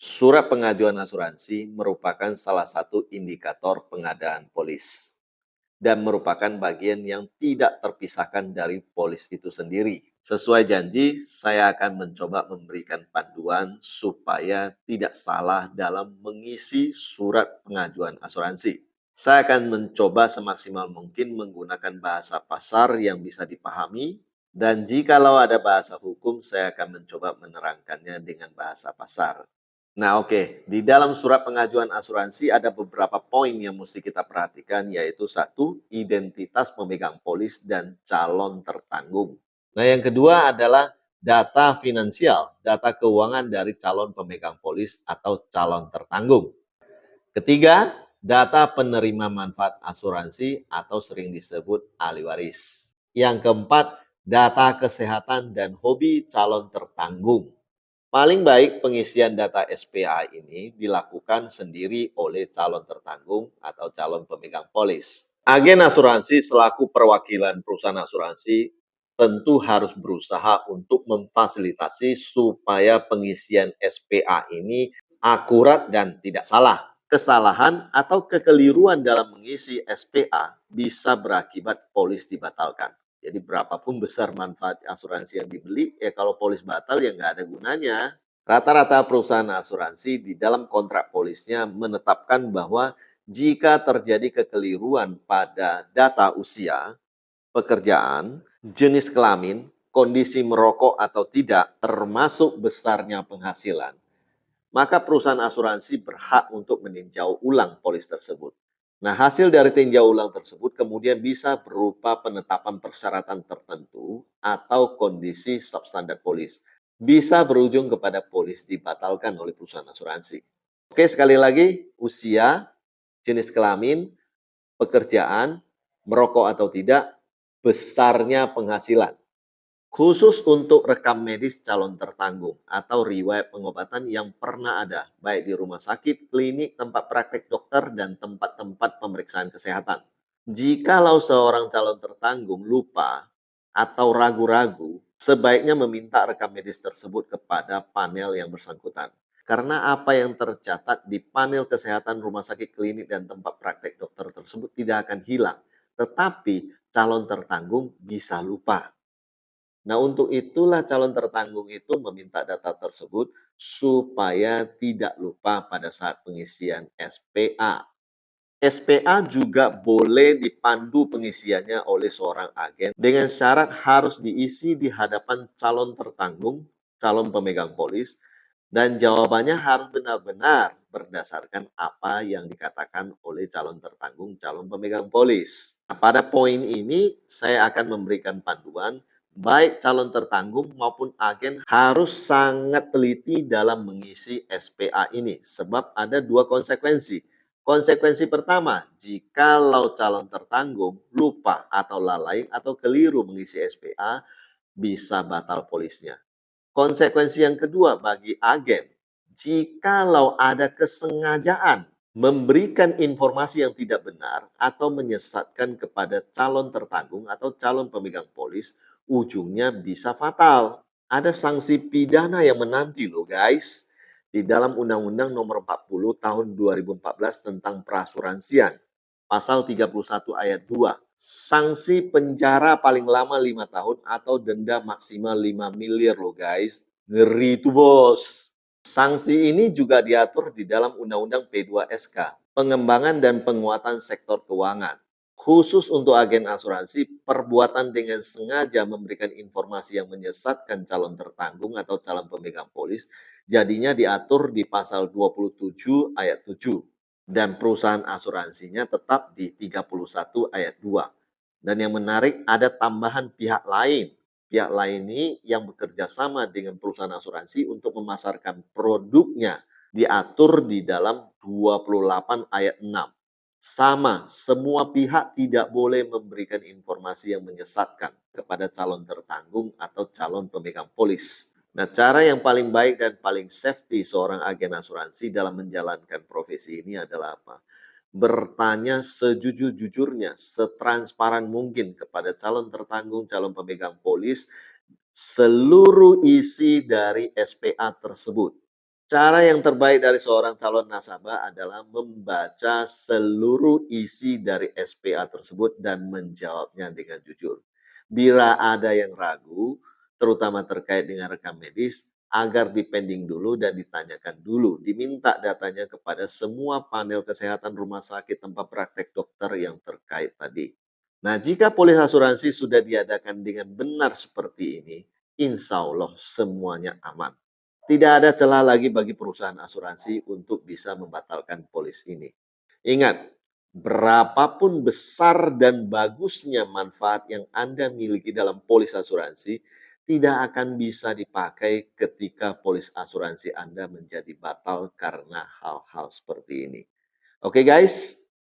Surat pengajuan asuransi merupakan salah satu indikator pengadaan polis dan merupakan bagian yang tidak terpisahkan dari polis itu sendiri. Sesuai janji, saya akan mencoba memberikan panduan supaya tidak salah dalam mengisi surat pengajuan asuransi. Saya akan mencoba semaksimal mungkin menggunakan bahasa pasar yang bisa dipahami, dan jikalau ada bahasa hukum, saya akan mencoba menerangkannya dengan bahasa pasar. Nah, oke. Di dalam surat pengajuan asuransi ada beberapa poin yang mesti kita perhatikan, yaitu satu, identitas pemegang polis dan calon tertanggung. Nah, yang kedua adalah data finansial, data keuangan dari calon pemegang polis atau calon tertanggung. Ketiga, data penerima manfaat asuransi atau sering disebut ahli waris. Yang keempat, data kesehatan dan hobi calon tertanggung. Paling baik pengisian data SPA ini dilakukan sendiri oleh calon tertanggung atau calon pemegang polis. Agen asuransi selaku perwakilan perusahaan asuransi tentu harus berusaha untuk memfasilitasi supaya pengisian SPA ini akurat dan tidak salah. Kesalahan atau kekeliruan dalam mengisi SPA bisa berakibat polis dibatalkan. Jadi berapapun besar manfaat asuransi yang dibeli, ya kalau polis batal ya nggak ada gunanya. Rata-rata perusahaan asuransi di dalam kontrak polisnya menetapkan bahwa jika terjadi kekeliruan pada data usia, pekerjaan, jenis kelamin, kondisi merokok atau tidak, termasuk besarnya penghasilan, maka perusahaan asuransi berhak untuk meninjau ulang polis tersebut. Nah, hasil dari tinjau ulang tersebut kemudian bisa berupa penetapan persyaratan tertentu atau kondisi substandar polis. Bisa berujung kepada polis dibatalkan oleh perusahaan asuransi. Oke, sekali lagi, usia, jenis kelamin, pekerjaan, merokok atau tidak, besarnya penghasilan. Khusus untuk rekam medis calon tertanggung atau riwayat pengobatan yang pernah ada, baik di rumah sakit, klinik, tempat praktek dokter, dan tempat-tempat pemeriksaan kesehatan. Jikalau seorang calon tertanggung lupa atau ragu-ragu, sebaiknya meminta rekam medis tersebut kepada panel yang bersangkutan. Karena apa yang tercatat di panel kesehatan rumah sakit, klinik, dan tempat praktek dokter tersebut tidak akan hilang. Tetapi calon tertanggung bisa lupa. Nah, untuk itulah calon tertanggung itu meminta data tersebut supaya tidak lupa pada saat pengisian SPA. SPA juga boleh dipandu pengisiannya oleh seorang agen dengan syarat harus diisi di hadapan calon tertanggung, calon pemegang polis, dan jawabannya harus benar-benar berdasarkan apa yang dikatakan oleh calon tertanggung, calon pemegang polis. Nah, pada poin ini saya akan memberikan panduan baik calon tertanggung maupun agen harus sangat teliti dalam mengisi SPA ini sebab ada dua konsekuensi. Konsekuensi pertama, jikalau calon tertanggung lupa atau lalai atau keliru mengisi SPA, bisa batal polisnya. Konsekuensi yang kedua bagi agen, jikalau ada kesengajaan memberikan informasi yang tidak benar atau menyesatkan kepada calon tertanggung atau calon pemegang polis, ujungnya bisa fatal. Ada sanksi pidana yang menanti loh guys. Di dalam Undang-Undang Nomor 40 Tahun 2014 tentang Perasuransian, Pasal 31 Ayat 2. Sanksi penjara paling lama 5 tahun atau denda maksimal 5 miliar loh guys. Ngeri tuh bos. Sanksi ini juga diatur di dalam Undang-Undang P2SK, Pengembangan dan Penguatan Sektor Keuangan. Khusus untuk agen asuransi, perbuatan dengan sengaja memberikan informasi yang menyesatkan calon tertanggung atau calon pemegang polis, jadinya diatur di pasal 27 ayat 7 dan perusahaan asuransinya tetap di 31 ayat 2. Dan yang menarik ada tambahan pihak lain. Pihak lain ini yang bekerja sama dengan perusahaan asuransi untuk memasarkan produknya diatur di dalam 28 ayat 6. Sama, semua pihak tidak boleh memberikan informasi yang menyesatkan kepada calon tertanggung atau calon pemegang polis. Nah, cara yang paling baik dan paling safety seorang agen asuransi dalam menjalankan profesi ini adalah apa? Bertanya sejujur-jujurnya, setransparan mungkin kepada calon tertanggung, calon pemegang polis, seluruh isi dari SPA tersebut. Cara yang terbaik dari seorang calon nasabah adalah membaca seluruh isi dari SPA tersebut dan menjawabnya dengan jujur. Bila ada yang ragu, terutama terkait dengan rekam medis, agar dipending dulu dan ditanyakan dulu. Diminta datanya kepada semua panel kesehatan rumah sakit tempat praktek dokter yang terkait tadi. Nah, jika polis asuransi sudah diadakan dengan benar seperti ini, insya Allah semuanya aman. Tidak ada celah lagi bagi perusahaan asuransi untuk bisa membatalkan polis ini. Ingat, berapapun besar dan bagusnya manfaat yang Anda miliki dalam polis asuransi, tidak akan bisa dipakai ketika polis asuransi Anda menjadi batal karena hal-hal seperti ini. Oke guys,